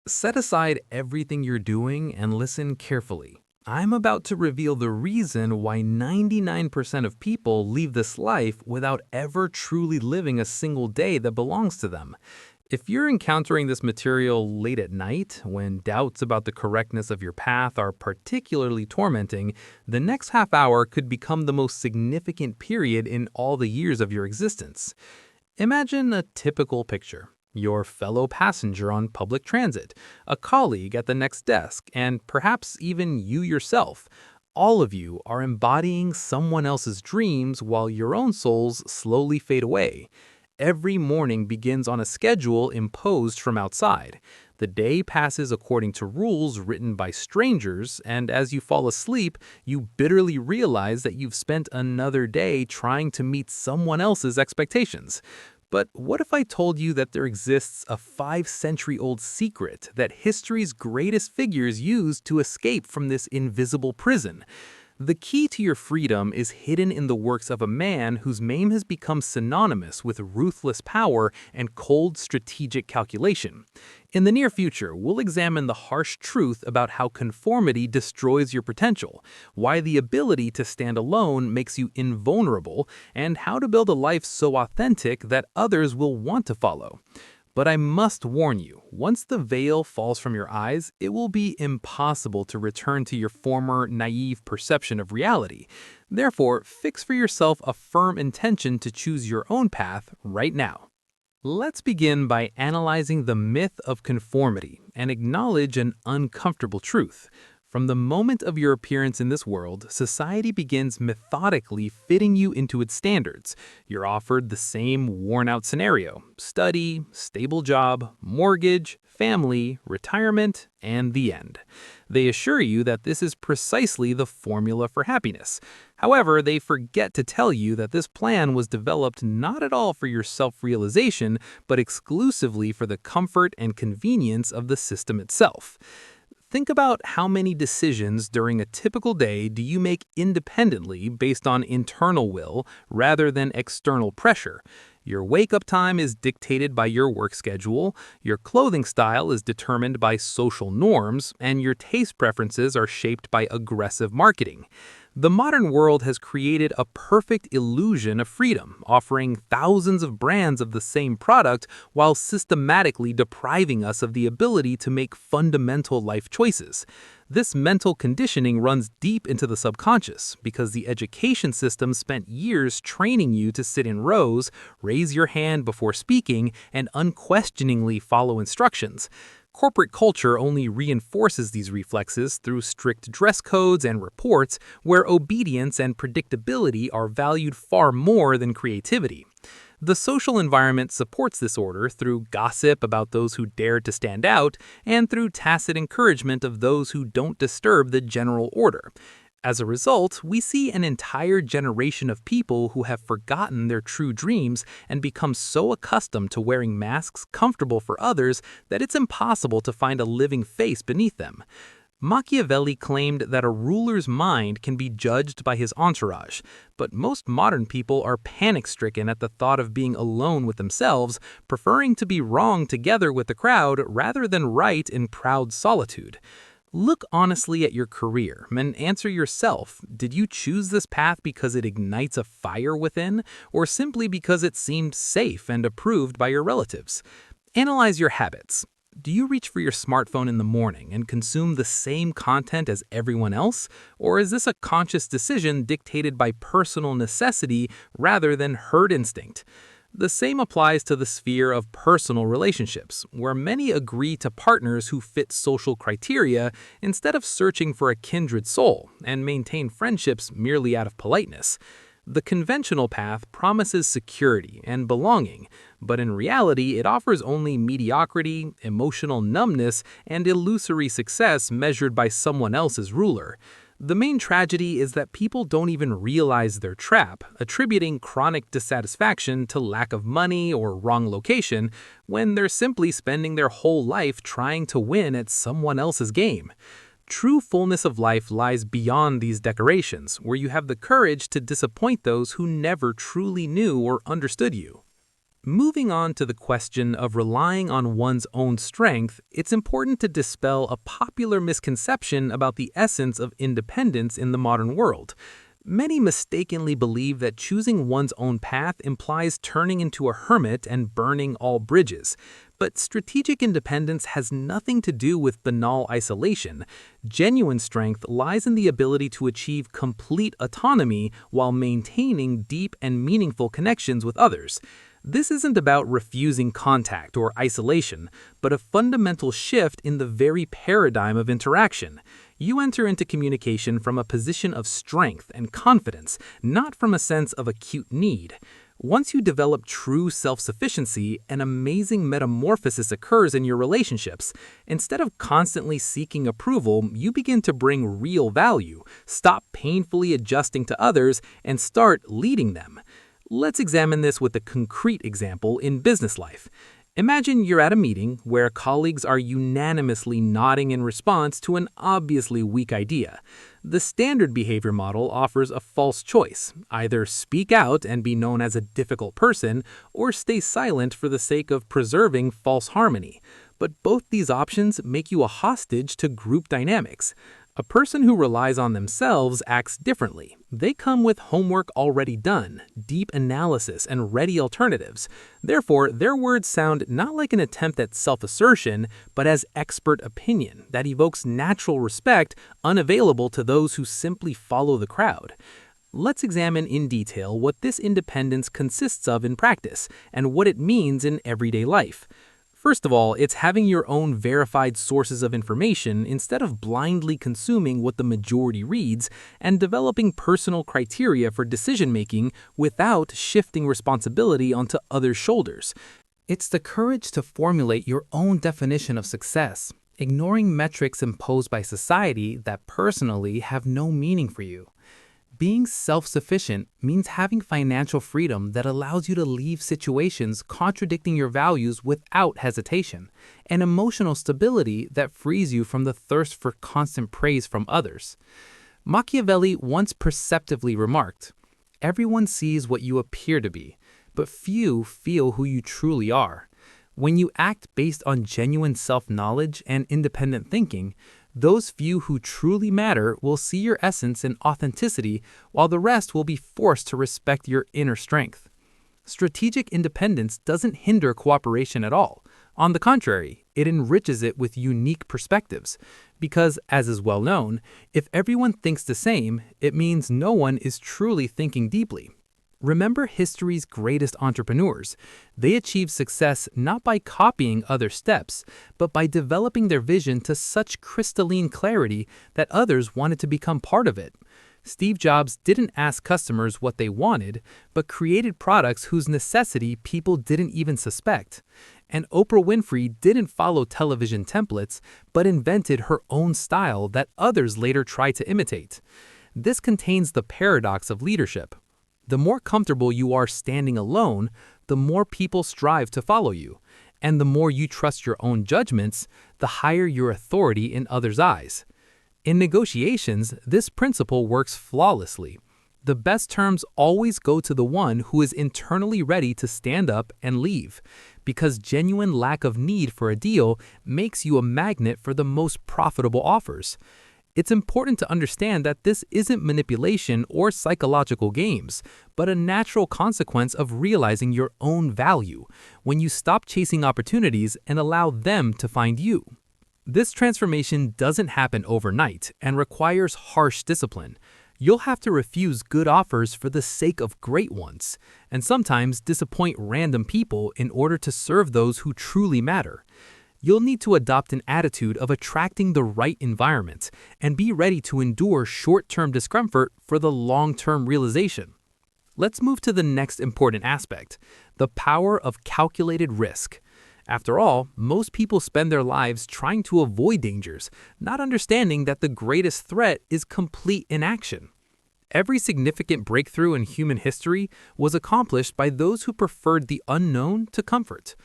Set aside everything you're doing and listen carefully. I'm about to reveal the reason why 99% of people leave this life without ever truly living a single day that belongs to them. If you're encountering this material late at night, when doubts about the correctness of your path are particularly tormenting, the next half hour could become the most significant period in all the years of your existence. Imagine a typical picture. Your fellow passenger on public transit, a colleague at the next desk, and perhaps even you yourself. All of you are embodying someone else's dreams while your own souls slowly fade away. Every morning begins on a schedule imposed from outside. The day passes according to rules written by strangers, and as you fall asleep, you bitterly realize that you've spent another day trying to meet someone else's expectations. But what if I told you that there exists a 5-century-old secret that history's greatest figures used to escape from this invisible prison? The key to your freedom is hidden in the works of a man whose name has become synonymous with ruthless power and cold strategic calculation. In the near future, we'll examine the harsh truth about how conformity destroys your potential, why the ability to stand alone makes you invulnerable, and how to build a life so authentic that others will want to follow. But I must warn you, once the veil falls from your eyes, it will be impossible to return to your former naive perception of reality. Therefore, fix for yourself a firm intention to choose your own path right now. Let's begin by analyzing the myth of conformity and acknowledge an uncomfortable truth. From the moment of your appearance in this world, society begins methodically fitting you into its standards. You're offered the same worn-out scenario: study, stable job, mortgage, family, retirement, and the end. They assure you that this is precisely the formula for happiness. However, they forget to tell you that this plan was developed not at all for your self-realization, but exclusively for the comfort and convenience of the system itself. Think about how many decisions during a typical day do you make independently based on internal will rather than external pressure. Your wake-up time is dictated by your work schedule, your clothing style is determined by social norms, and your taste preferences are shaped by aggressive marketing. The modern world has created a perfect illusion of freedom, offering thousands of brands of the same product while systematically depriving us of the ability to make fundamental life choices. This mental conditioning runs deep into the subconscious because the education system spent years training you to sit in rows, raise your hand before speaking, and unquestioningly follow instructions. Corporate culture only reinforces these reflexes through strict dress codes and reports where obedience and predictability are valued far more than creativity. The social environment supports this order through gossip about those who dare to stand out and through tacit encouragement of those who don't disturb the general order. As a result, we see an entire generation of people who have forgotten their true dreams and become so accustomed to wearing masks comfortable for others that it's impossible to find a living face beneath them. Machiavelli claimed that a ruler's mind can be judged by his entourage, but most modern people are panic-stricken at the thought of being alone with themselves, preferring to be wrong together with the crowd rather than right in proud solitude. Look honestly at your career and answer yourself, did you choose this path because it ignites a fire within, or simply because it seemed safe and approved by your relatives? Analyze your habits. Do you reach for your smartphone in the morning and consume the same content as everyone else? Or is this a conscious decision dictated by personal necessity rather than herd instinct? The same applies to the sphere of personal relationships, where many agree to partners who fit social criteria instead of searching for a kindred soul and maintain friendships merely out of politeness. The conventional path promises security and belonging, but in reality it offers only mediocrity, emotional numbness, and illusory success measured by someone else's ruler. The main tragedy is that people don't even realize their trap, attributing chronic dissatisfaction to lack of money or wrong location, when they're simply spending their whole life trying to win at someone else's game. True fullness of life lies beyond these decorations, where you have the courage to disappoint those who never truly knew or understood you. Moving on to the question of relying on one's own strength, it's important to dispel a popular misconception about the essence of independence in the modern world. Many mistakenly believe that choosing one's own path implies turning into a hermit and burning all bridges. But strategic independence has nothing to do with banal isolation. Genuine strength lies in the ability to achieve complete autonomy while maintaining deep and meaningful connections with others. This isn't about refusing contact or isolation, but a fundamental shift in the very paradigm of interaction. You enter into communication from a position of strength and confidence, not from a sense of acute need. Once you develop true self-sufficiency, an amazing metamorphosis occurs in your relationships. Instead of constantly seeking approval, you begin to bring real value, stop painfully adjusting to others, and start leading them. Let's examine this with a concrete example in business life. Imagine you're at a meeting where colleagues are unanimously nodding in response to an obviously weak idea. The standard behavior model offers a false choice: either speak out and be known as a difficult person, or stay silent for the sake of preserving false harmony. But both these options make you a hostage to group dynamics. A person who relies on themselves acts differently. They come with homework already done, deep analysis, and ready alternatives. Therefore, their words sound not like an attempt at self-assertion, but as expert opinion that evokes natural respect unavailable to those who simply follow the crowd. Let's examine in detail what this independence consists of in practice and what it means in everyday life. First of all, it's having your own verified sources of information instead of blindly consuming what the majority reads, and developing personal criteria for decision-making without shifting responsibility onto others' shoulders. It's the courage to formulate your own definition of success, ignoring metrics imposed by society that personally have no meaning for you. Being self-sufficient means having financial freedom that allows you to leave situations contradicting your values without hesitation, and emotional stability that frees you from the thirst for constant praise from others. Machiavelli once perceptively remarked, "Everyone sees what you appear to be, but few feel who you truly are." When you act based on genuine self-knowledge and independent thinking, those few who truly matter will see your essence and authenticity, while the rest will be forced to respect your inner strength. Strategic independence doesn't hinder cooperation at all. On the contrary, it enriches it with unique perspectives. Because, as is well known, if everyone thinks the same, it means no one is truly thinking deeply. Remember history's greatest entrepreneurs. They achieved success not by copying other steps, but by developing their vision to such crystalline clarity that others wanted to become part of it. Steve Jobs didn't ask customers what they wanted, but created products whose necessity people didn't even suspect. And Oprah Winfrey didn't follow television templates, but invented her own style that others later tried to imitate. This contains the paradox of leadership. The more comfortable you are standing alone, the more people strive to follow you. And the more you trust your own judgments, the higher your authority in others' eyes. In negotiations, this principle works flawlessly. The best terms always go to the one who is internally ready to stand up and leave, because genuine lack of need for a deal makes you a magnet for the most profitable offers. It's important to understand that this isn't manipulation or psychological games, but a natural consequence of realizing your own value when you stop chasing opportunities and allow them to find you. This transformation doesn't happen overnight and requires harsh discipline. You'll have to refuse good offers for the sake of great ones, and sometimes disappoint random people in order to serve those who truly matter. You'll need to adopt an attitude of attracting the right environment and be ready to endure short-term discomfort for the long-term realization. Let's move to the next important aspect, the power of calculated risk. After all, most people spend their lives trying to avoid dangers, not understanding that the greatest threat is complete inaction. Every significant breakthrough in human history was accomplished by those who preferred the unknown to comfort.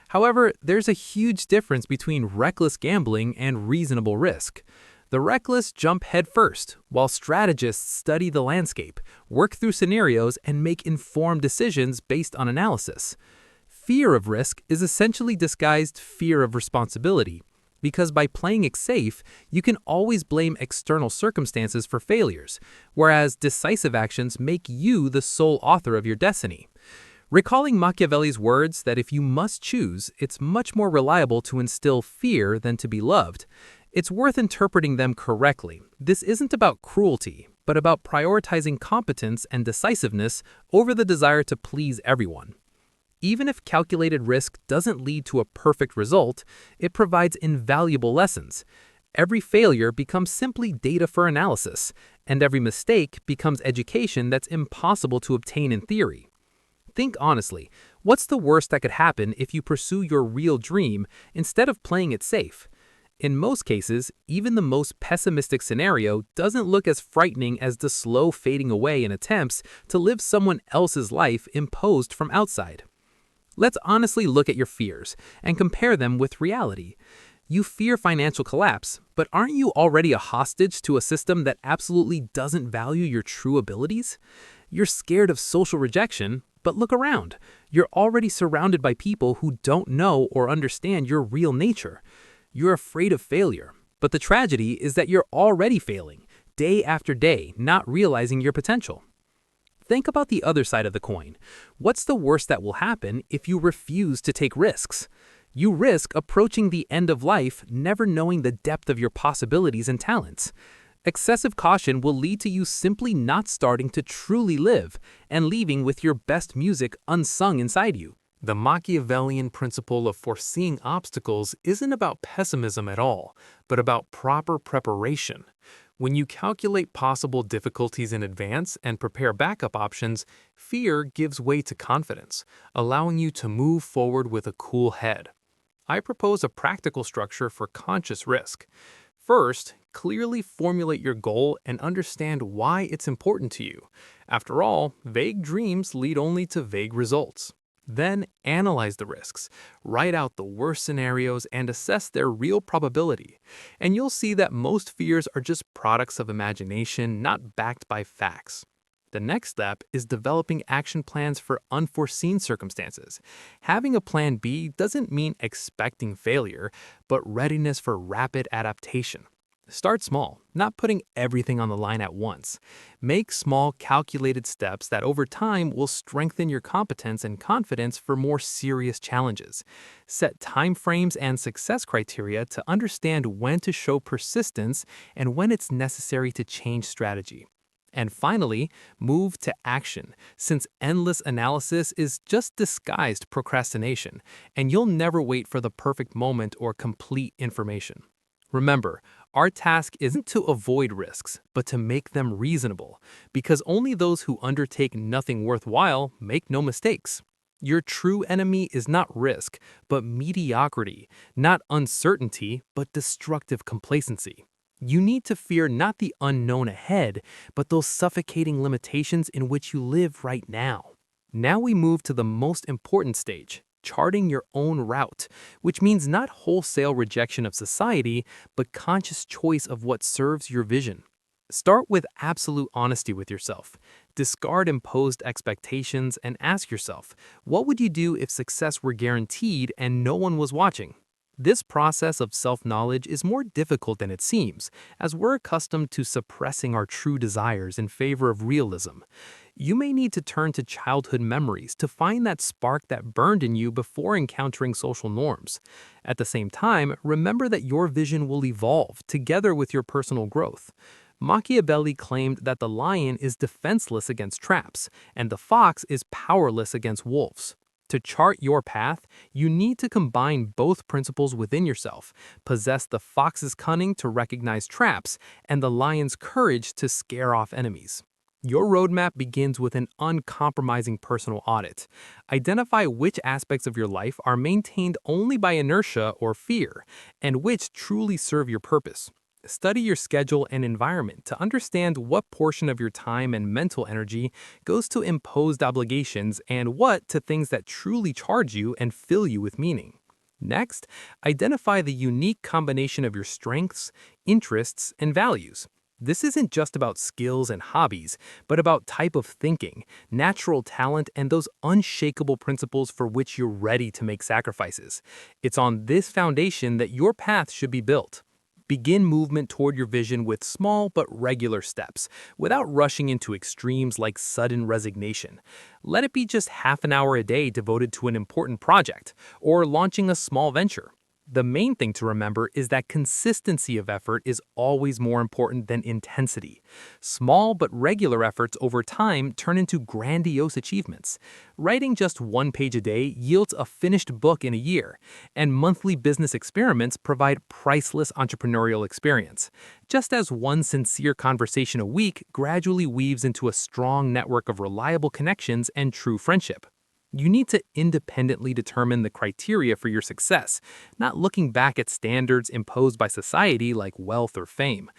However, there's a huge difference between reckless gambling and reasonable risk. The reckless jump headfirst, while strategists study the landscape, work through scenarios, and make informed decisions based on analysis. Fear of risk is essentially disguised fear of responsibility, because by playing it safe, you can always blame external circumstances for failures, whereas decisive actions make you the sole author of your destiny. Recalling Machiavelli's words that if you must choose, it's much more reliable to instill fear than to be loved, it's worth interpreting them correctly. This isn't about cruelty, but about prioritizing competence and decisiveness over the desire to please everyone. Even if calculated risk doesn't lead to a perfect result, it provides invaluable lessons. Every failure becomes simply data for analysis, and every mistake becomes education that's impossible to obtain in theory. Think honestly, what's the worst that could happen if you pursue your real dream instead of playing it safe? In most cases, even the most pessimistic scenario doesn't look as frightening as the slow fading away in attempts to live someone else's life imposed from outside. Let's honestly look at your fears and compare them with reality. You fear financial collapse, but aren't you already a hostage to a system that absolutely doesn't value your true abilities? You're scared of social rejection, but look around. You're already surrounded by people who don't know or understand your real nature. You're afraid of failure, but the tragedy is that you're already failing, day after day, not realizing your potential. Think about the other side of the coin. What's the worst that will happen if you refuse to take risks? You risk approaching the end of life never knowing the depth of your possibilities and talents. Excessive caution will lead to you simply not starting to truly live and leaving with your best music unsung inside you. The Machiavellian principle of foreseeing obstacles isn't about pessimism at all, but about proper preparation. When you calculate possible difficulties in advance and prepare backup options, fear gives way to confidence, allowing you to move forward with a cool head. I propose a practical structure for conscious risk. First, clearly formulate your goal and understand why it's important to you. After all, vague dreams lead only to vague results. Then analyze the risks, write out the worst scenarios, and assess their real probability. And you'll see that most fears are just products of imagination, not backed by facts. The next step is developing action plans for unforeseen circumstances. Having a plan B doesn't mean expecting failure, but readiness for rapid adaptation. Start small, not putting everything on the line at once. Make small, calculated steps that over time will strengthen your competence and confidence for more serious challenges. Set timeframes and success criteria to understand when to show persistence and when it's necessary to change strategy. And finally, move to action, since endless analysis is just disguised procrastination, and you'll never wait for the perfect moment or complete information. Remember, our task isn't to avoid risks, but to make them reasonable, because only those who undertake nothing worthwhile make no mistakes. Your true enemy is not risk, but mediocrity, not uncertainty, but destructive complacency. You need to fear not the unknown ahead, but those suffocating limitations in which you live right now. Now we move to the most important stage, charting your own route, which means not wholesale rejection of society, but conscious choice of what serves your vision. Start with absolute honesty with yourself. Discard imposed expectations and ask yourself, what would you do if success were guaranteed and no one was watching? This process of self-knowledge is more difficult than it seems, as we're accustomed to suppressing our true desires in favor of realism. You may need to turn to childhood memories to find that spark that burned in you before encountering social norms. At the same time, remember that your vision will evolve together with your personal growth. Machiavelli claimed that the lion is defenseless against traps, and the fox is powerless against wolves. To chart your path, you need to combine both principles within yourself, possess the fox's cunning to recognize traps, and the lion's courage to scare off enemies. Your roadmap begins with an uncompromising personal audit. Identify which aspects of your life are maintained only by inertia or fear, and which truly serve your purpose. Study your schedule and environment to understand what portion of your time and mental energy goes to imposed obligations and what to things that truly charge you and fill you with meaning. Next, identify the unique combination of your strengths, interests, and values. This isn't just about skills and hobbies, but about type of thinking, natural talent, and those unshakable principles for which you're ready to make sacrifices. It's on this foundation that your path should be built. Begin movement toward your vision with small but regular steps, without rushing into extremes like sudden resignation. Let it be just half an hour a day devoted to an important project, or launching a small venture. The main thing to remember is that consistency of effort is always more important than intensity. Small but regular efforts over time turn into grandiose achievements. Writing just 1 page a day yields a finished book in a year, and monthly business experiments provide priceless entrepreneurial experience. Just as one sincere conversation a week gradually weaves into a strong network of reliable connections and true friendship. You need to independently determine the criteria for your success, not looking back at standards imposed by society like wealth or fame.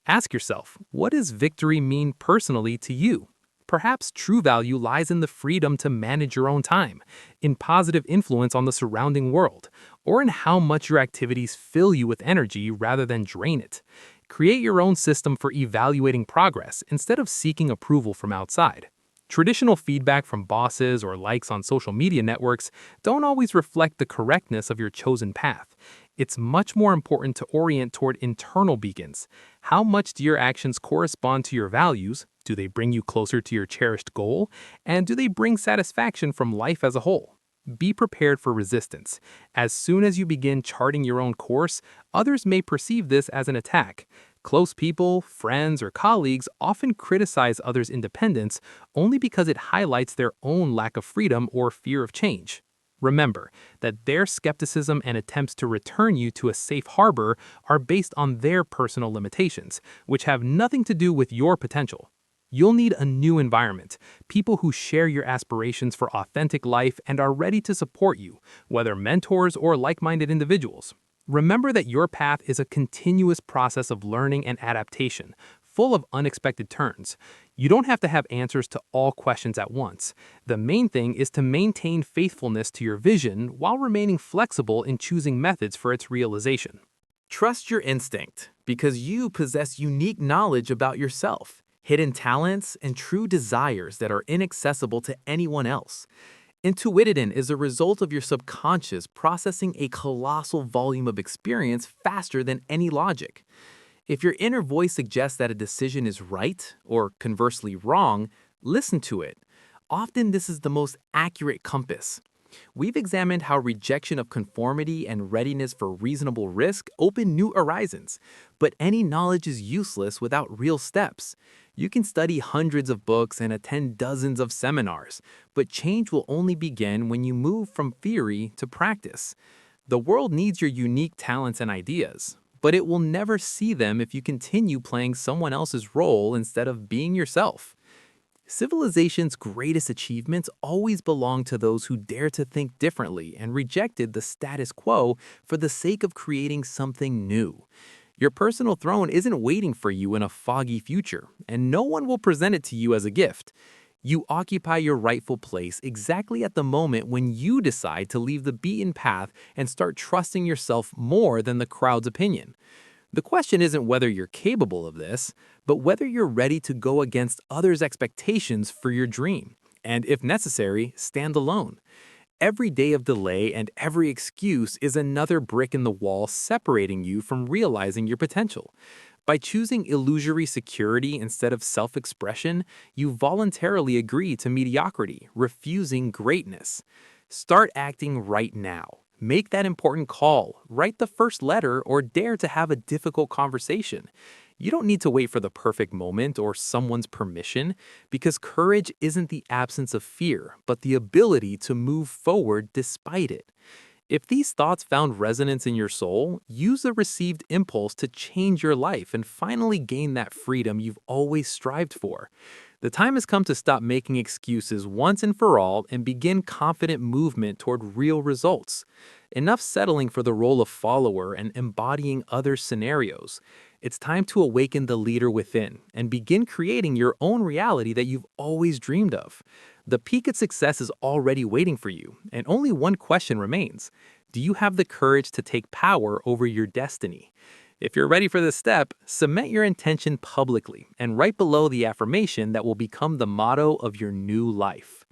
Ask yourself, what does victory mean personally to you? Perhaps true value lies in the freedom to manage your own time, in positive influence on the surrounding world, or in how much your activities fill you with energy rather than drain it. Create your own system for evaluating progress instead of seeking approval from outside. Traditional feedback from bosses or likes on social media networks don't always reflect the correctness of your chosen path. It's much more important to orient toward internal beacons. How much do your actions correspond to your values? Do they bring you closer to your cherished goal? And do they bring satisfaction from life as a whole? Be prepared for resistance. As soon as you begin charting your own course, others may perceive this as an attack. Close people, friends, or colleagues often criticize others' independence only because it highlights their own lack of freedom or fear of change. Remember that their skepticism and attempts to return you to a safe harbor are based on their personal limitations, which have nothing to do with your potential. You'll need a new environment, people who share your aspirations for authentic life and are ready to support you, whether mentors or like-minded individuals. Remember that your path is a continuous process of learning and adaptation, full of unexpected turns. You don't have to have answers to all questions at once. The main thing is to maintain faithfulness to your vision while remaining flexible in choosing methods for its realization. Trust your instinct, because you possess unique knowledge about yourself, hidden talents, and true desires that are inaccessible to anyone else. Intuition is a result of your subconscious processing a colossal volume of experience faster than any logic. If your inner voice suggests that a decision is right, or conversely wrong, listen to it. Often this is the most accurate compass. We've examined how rejection of conformity and readiness for reasonable risk open new horizons, but any knowledge is useless without real steps. You can study hundreds of books and attend dozens of seminars, but change will only begin when you move from theory to practice. The world needs your unique talents and ideas, but it will never see them if you continue playing someone else's role instead of being yourself. Civilization's greatest achievements always belong to those who dare to think differently and rejected the status quo for the sake of creating something new. Your personal throne isn't waiting for you in a foggy future, and no one will present it to you as a gift. You occupy your rightful place exactly at the moment when you decide to leave the beaten path and start trusting yourself more than the crowd's opinion. The question isn't whether you're capable of this, but whether you're ready to go against others' expectations for your dream, and if necessary, stand alone. Every day of delay and every excuse is another brick in the wall separating you from realizing your potential. By choosing illusory security instead of self-expression, you voluntarily agree to mediocrity, refusing greatness. Start acting right now. Make that important call, write the first letter, or dare to have a difficult conversation. You don't need to wait for the perfect moment or someone's permission, because courage isn't the absence of fear, but the ability to move forward despite it. If these thoughts found resonance in your soul, use the received impulse to change your life and finally gain that freedom you've always strived for. The time has come to stop making excuses once and for all and begin confident movement toward real results. Enough settling for the role of follower and embodying other scenarios. It's time to awaken the leader within and begin creating your own reality that you've always dreamed of. The peak of success is already waiting for you, and only one question remains. Do you have the courage to take power over your destiny? If you're ready for this step, cement your intention publicly and write below the affirmation that will become the motto of your new life.